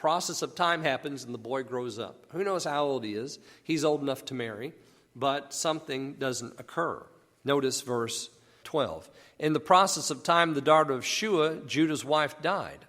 process of time happens and the boy grows up. Who knows how old he is? He's old enough to marry, but something doesn't occur. Notice verse 12. In the process of time, the daughter of Shua, Judah's wife, died.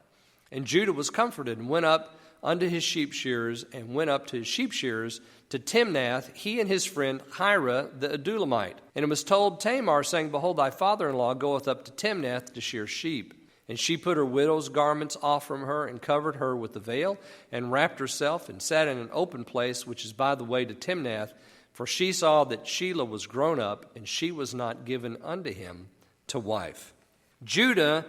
And Judah was comforted and went up unto his sheep shearers, and went up to his sheep shearers to Timnath, he and his friend Hira the Adulamite. And it was told Tamar, saying, Behold, thy father-in-law goeth up to Timnath to shear sheep. And she put her widow's garments off from her, and covered her with the veil, and wrapped herself, and sat in an open place, which is by the way to Timnath, for she saw that Shelah was grown up, and she was not given unto him to wife. Judah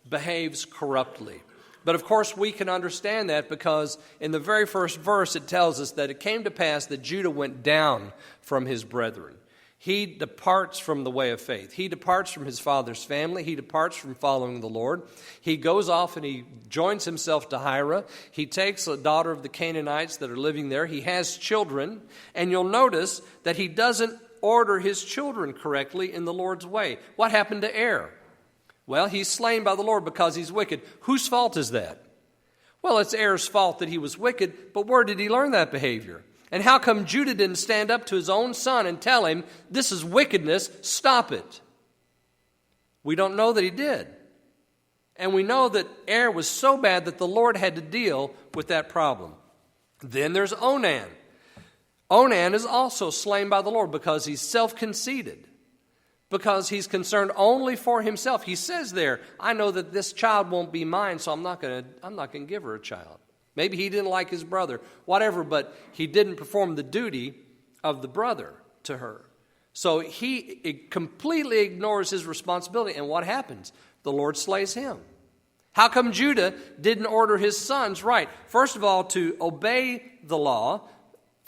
behaves corruptly. But of course we can understand that because in the very first verse it tells us that it came to pass that Judah went down from his brethren. He departs from the way of faith. He departs from his father's family. He departs from following the Lord. He goes off and he joins himself to Hira. He takes a daughter of the Canaanites that are living there. He has children. And you'll notice that he doesn't order his children correctly in the Lord's way. What happened to Er? Well, he's slain by the Lord because he's wicked. Whose fault is that? Well, it's Er's fault that he was wicked, but where did he learn that behavior? And how come Judah didn't stand up to his own son and tell him, this is wickedness, stop it? We don't know that he did. And we know that Er was so bad that the Lord had to deal with that problem. Then there's Onan. Onan is also slain by the Lord because he's self-conceited, because he's concerned only for himself. He says there, I know that this child won't be mine, so I'm not going to give her a child. Maybe he didn't like his brother, whatever, but he didn't perform the duty of the brother to her. So he completely ignores his responsibility. And what happens? The Lord slays him. How come Judah didn't order his sons right? First of all, to obey the law.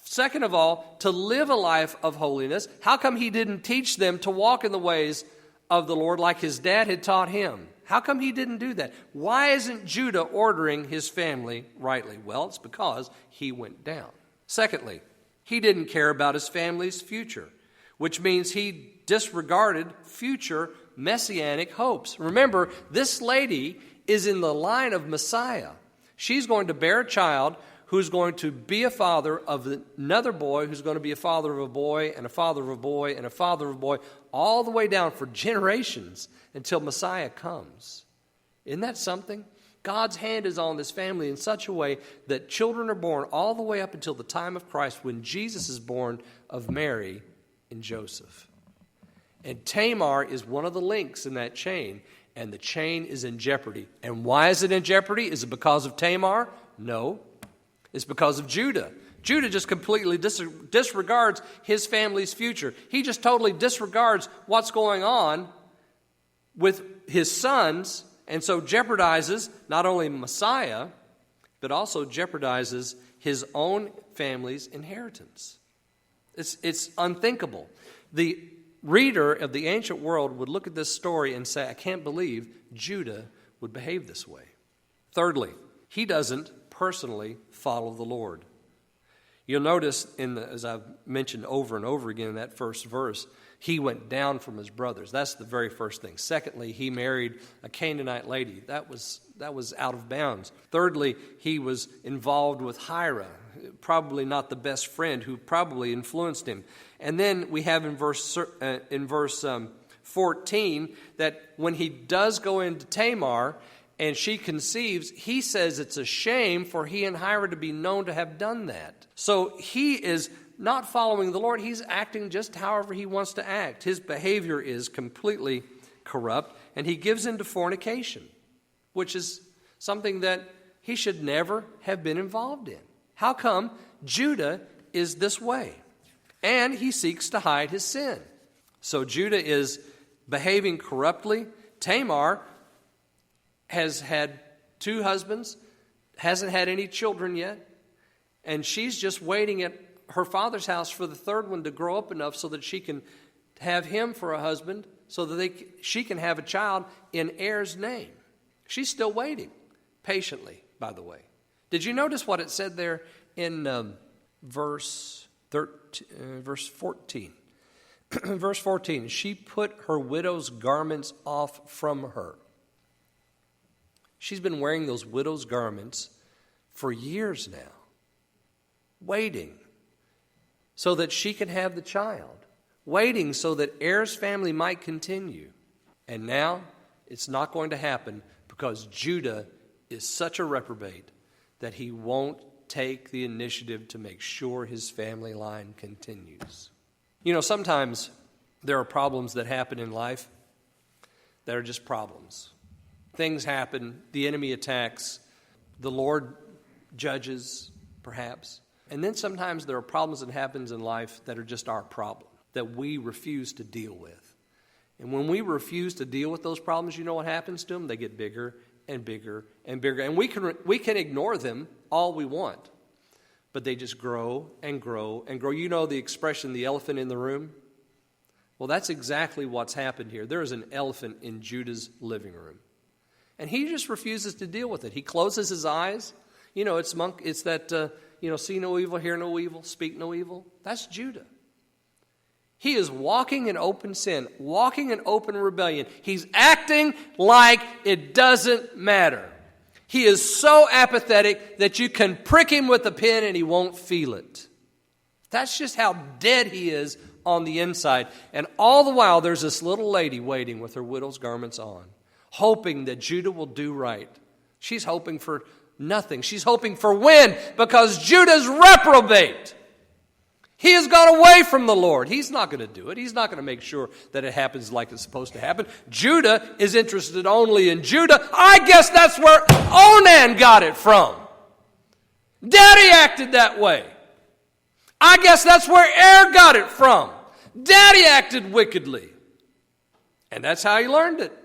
Second of all, to live a life of holiness. How come he didn't teach them to walk in the ways of the Lord like his dad had taught him? How come he didn't do that? Why isn't Judah ordering his family rightly? Well, it's because he went down. Secondly, he didn't care about his family's future, which means he disregarded future messianic hopes. Remember, this lady is in the line of Messiah. She's going to bear a child who's going to be a father of another boy, who's going to be a father of a boy, and a father of a boy, and a father of a boy, all the way down for generations until Messiah comes. Isn't that something? God's hand is on this family in such a way that children are born all the way up until the time of Christ, when Jesus is born of Mary and Joseph. And Tamar is one of the links in that chain, and the chain is in jeopardy. And why is it in jeopardy? Is it because of Tamar? No. It's because of Judah. Judah just completely disregards his family's future. He just totally disregards what's going on with his sons, and so jeopardizes not only Messiah, but also jeopardizes his own family's inheritance. It's unthinkable. The reader of the ancient world would look at this story and say, I can't believe Judah would behave this way. Thirdly, he doesn't personally follow the Lord. You'll notice, as I've mentioned over and over again in that first verse, he went down from his brothers. That's the very first thing. Secondly, he married a Canaanite lady. That was out of bounds. Thirdly, he was involved with Hira, probably not the best friend, who probably influenced him. And then we have in verse 14 that when he does go into Tamar and she conceives, he says it's a shame for he and Hira to be known to have done that. So he is not following the Lord. He's acting just however he wants to act. His behavior is completely corrupt, and he gives into fornication, which is something that he should never have been involved in. How come Judah is this way? And he seeks to hide his sin. So Judah is behaving corruptly. Tamar has had 2 husbands, hasn't had any children yet, and she's just waiting at her father's house for the third one to grow up enough so that she can have him for a husband, so that she can have a child in Er's name. She's still waiting, patiently, by the way. Did you notice what it said there in verse 14? Verse 14, she put her widow's garments off from her. She's been wearing those widow's garments for years now, waiting so that she can have the child, waiting so that Er's family might continue. And now it's not going to happen because Judah is such a reprobate that he won't take the initiative to make sure his family line continues. You know, sometimes there are problems that happen in life that are just problems. Things happen, the enemy attacks, the Lord judges, perhaps. And then sometimes there are problems that happen in life that are just our problem, that we refuse to deal with. And when we refuse to deal with those problems, you know what happens to them? They get bigger and bigger and bigger. And we can ignore them all we want, but they just grow and grow and grow. You know the expression, the elephant in the room? Well, that's exactly what's happened here. There is an elephant in Judah's living room. And he just refuses to deal with it. He closes his eyes. You know, it's that, see no evil, hear no evil, speak no evil. That's Judah. He is walking in open sin, walking in open rebellion. He's acting like it doesn't matter. He is so apathetic that you can prick him with a pin and he won't feel it. That's just how dead he is on the inside. And all the while, there's this little lady waiting with her widow's garments on, hoping that Judah will do right. She's hoping for nothing. She's hoping for wind because Judah's reprobate. He has gone away from the Lord. He's not going to do it. He's not going to make sure that it happens like it's supposed to happen. Judah is interested only in Judah. I guess that's where Onan got it from. Daddy acted that way. I guess that's where Er got it from. Daddy acted wickedly. And that's how he learned it.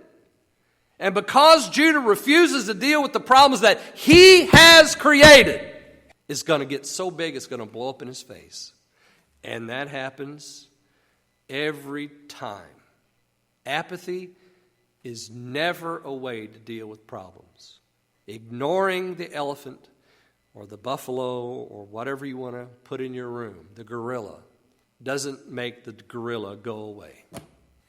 And because Judah refuses to deal with the problems that he has created, it's going to get so big it's going to blow up in his face. And that happens every time. Apathy is never a way to deal with problems. Ignoring the elephant or the buffalo or whatever you want to put in your room, the gorilla, doesn't make the gorilla go away.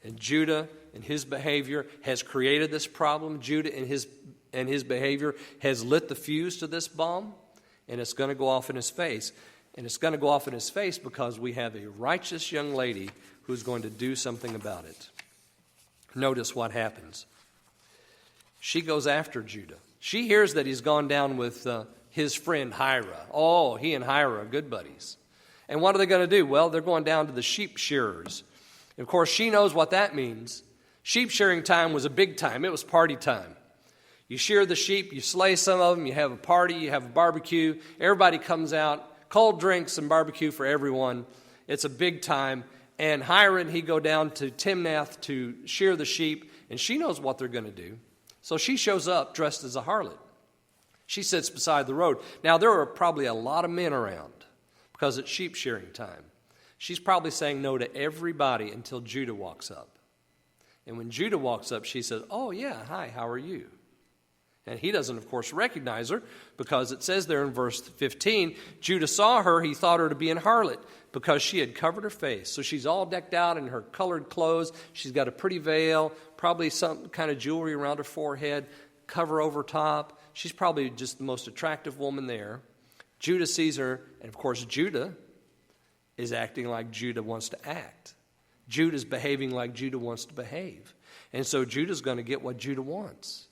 And Judah and his behavior has created this problem. Judah and his behavior has lit the fuse to this bomb, and it's going to go off in his face. And it's going to go off in his face because we have a righteous young lady who's going to do something about it. Notice what happens. She goes after Judah. She hears that he's gone down with his friend Hira. Oh, he and Hira are good buddies. And what are they going to do? Well, they're going down to the sheep shearers. And of course, she knows what that means. Sheep shearing time was a big time. It was party time. You shear the sheep, you slay some of them, you have a party, you have a barbecue. Everybody comes out. Cold drinks and barbecue for everyone. It's a big time. And Hira and he go down to Timnath to shear the sheep, and she knows what they're going to do. So she shows up dressed as a harlot. She sits beside the road. Now, there are probably a lot of men around because it's sheep shearing time. She's probably saying no to everybody until Judah walks up. And when Judah walks up, she says, "Oh, yeah, hi, how are you?" And he doesn't, of course, recognize her because it says there in verse 15, Judah saw her, he thought her to be an harlot because she had covered her face. So she's all decked out in her colored clothes. She's got a pretty veil, probably some kind of jewelry around her forehead, cover over top. She's probably just the most attractive woman there. Judah sees her, and of course, Judah is acting like Judah wants to act. Judah's behaving like Judah wants to behave. And so Judah's going to get what Judah wants.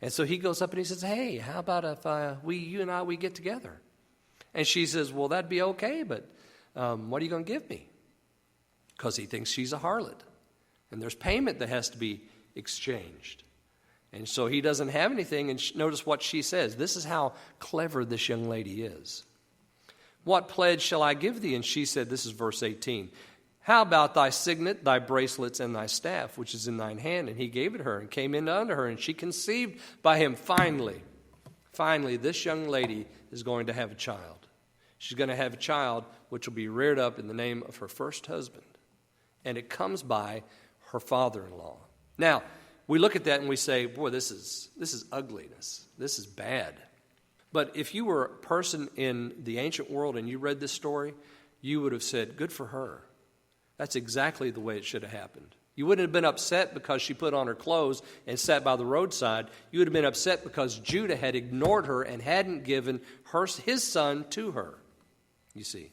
And so he goes up and he says, "Hey, how about if you and I get together?" And she says, "Well, that'd be okay, but what are you going to give me?" Because he thinks she's a harlot. And there's payment that has to be exchanged. And so he doesn't have anything. And notice what she says. This is how clever this young lady is. "What pledge shall I give thee?" And she said, this is verse 18, "How about thy signet, thy bracelets, and thy staff, which is in thine hand?" And he gave it her and came in unto her, and she conceived by him. Finally, this young lady is going to have a child. She's going to have a child which will be reared up in the name of her first husband. And it comes by her father-in-law. Now, we look at that and we say, boy, this is ugliness. This is bad. But if you were a person in the ancient world and you read this story, you would have said, good for her. That's exactly the way it should have happened. You wouldn't have been upset because she put on her clothes and sat by the roadside. You would have been upset because Judah had ignored her and hadn't given his son to her, you see.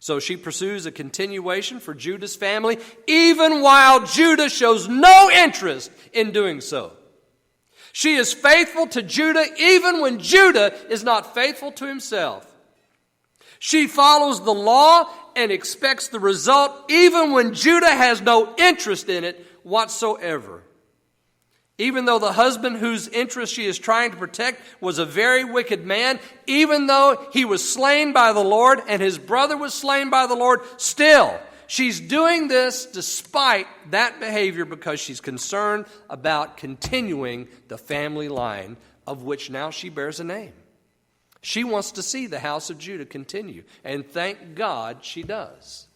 So she pursues a continuation for Judah's family, even while Judah shows no interest in doing so. She is faithful to Judah even when Judah is not faithful to himself. She follows the law and expects the result even when Judah has no interest in it whatsoever. Even though the husband whose interest she is trying to protect was a very wicked man, even though he was slain by the Lord and his brother was slain by the Lord, still, she's doing this despite that behavior because she's concerned about continuing the family line of which now she bears a name. She wants to see the house of Judah continue, and thank God she does,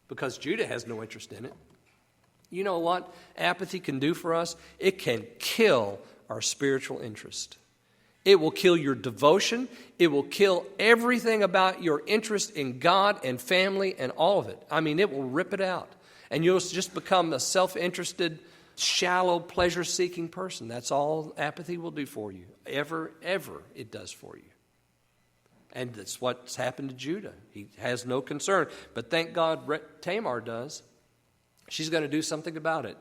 because Judah has no interest in it. You know what apathy can do for us? It can kill our spiritual interest. It will kill your devotion. It will kill everything about your interest in God and family and all of it. I mean, it will rip it out, and you'll just become a self-interested, shallow, pleasure-seeking person. That's all apathy will do for you. Ever it does for you. And that's what's happened to Judah. He has no concern. But thank God Tamar does. She's going to do something about it.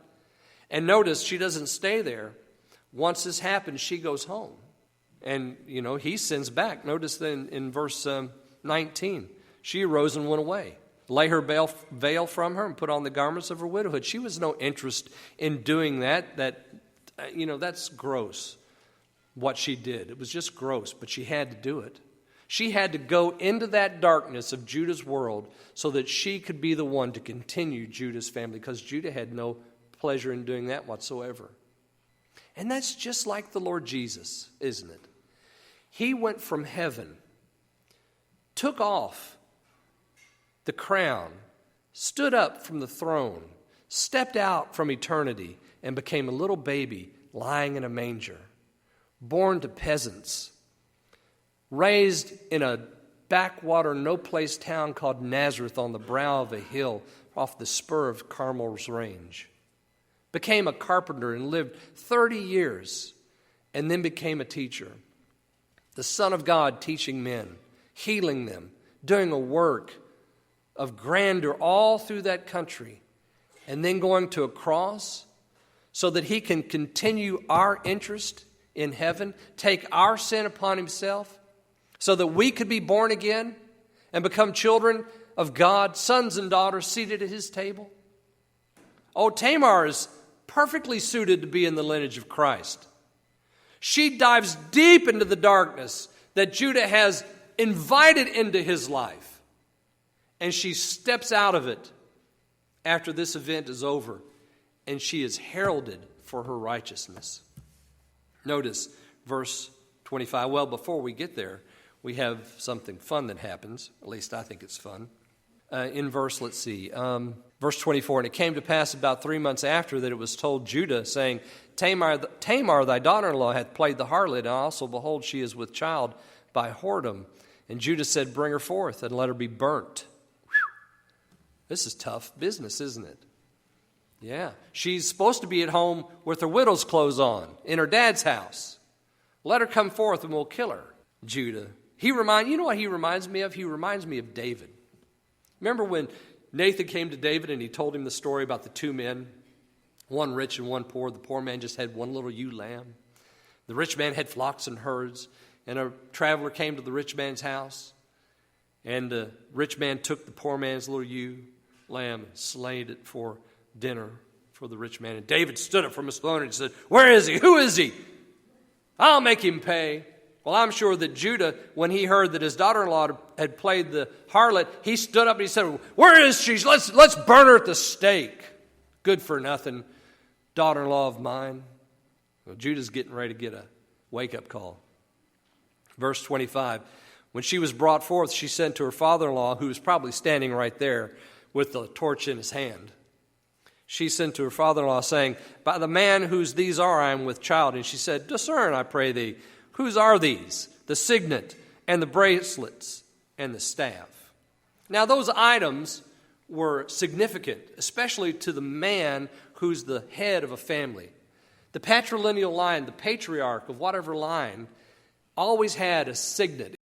And notice, she doesn't stay there. Once this happens, she goes home. And, he sends back. Notice then in verse 19, she arose and went away. Lay her veil from her and put on the garments of her widowhood. She was no interest in doing that. That's gross, what she did. It was just gross, but she had to do it. She had to go into that darkness of Judah's world so that she could be the one to continue Judah's family, because Judah had no pleasure in doing that whatsoever. And that's just like the Lord Jesus, isn't it? He went from heaven, took off the crown, stood up from the throne, stepped out from eternity, and became a little baby lying in a manger, born to peasants, raised in a backwater, no-place town called Nazareth on the brow of a hill off the spur of Carmel's range, became a carpenter and lived 30 years, and then became a teacher. The Son of God teaching men, healing them, doing a work of grandeur all through that country, and then going to a cross so that he can continue our interest in heaven, take our sin upon himself, so that we could be born again and become children of God, sons and daughters seated at his table. Oh, Tamar is perfectly suited to be in the lineage of Christ. She dives deep into the darkness that Judah has invited into his life, and she steps out of it after this event is over, and she is heralded for her righteousness. Notice verse 25. Well, before we get there, we have something fun that happens. At least I think it's fun. Verse 24. And it came to pass about 3 months after that it was told Judah, saying, Tamar, thy daughter-in-law, hath played the harlot, and also, behold, she is with child by whoredom. And Judah said, bring her forth, and let her be burnt. Whew. This is tough business, isn't it? Yeah. She's supposed to be at home with her widow's clothes on, in her dad's house. Let her come forth, and we'll kill her. Judah. You know what he reminds me of? He reminds me of David. Remember when Nathan came to David and he told him the story about the two men, one rich and one poor. The poor man just had one little ewe lamb. The rich man had flocks and herds. And a traveler came to the rich man's house. And the rich man took the poor man's little ewe lamb and slayed it for dinner for the rich man. And David stood up from his throne and said, where is he? Who is he? I'll make him pay. Well, I'm sure that Judah, when he heard that his daughter-in-law had played the harlot, he stood up and he said, where is she? Let's burn her at the stake. Good for nothing, daughter-in-law of mine. Well, Judah's getting ready to get a wake-up call. Verse 25, when she was brought forth, she sent to her father-in-law, who was probably standing right there with the torch in his hand. She sent to her father-in-law, saying, by the man whose these are, I am with child. And she said, discern, I pray thee, whose are these? The signet and the bracelets and the staff. Now those items were significant, especially to the man who's the head of a family. The patrilineal line, the patriarch of whatever line, always had a signet.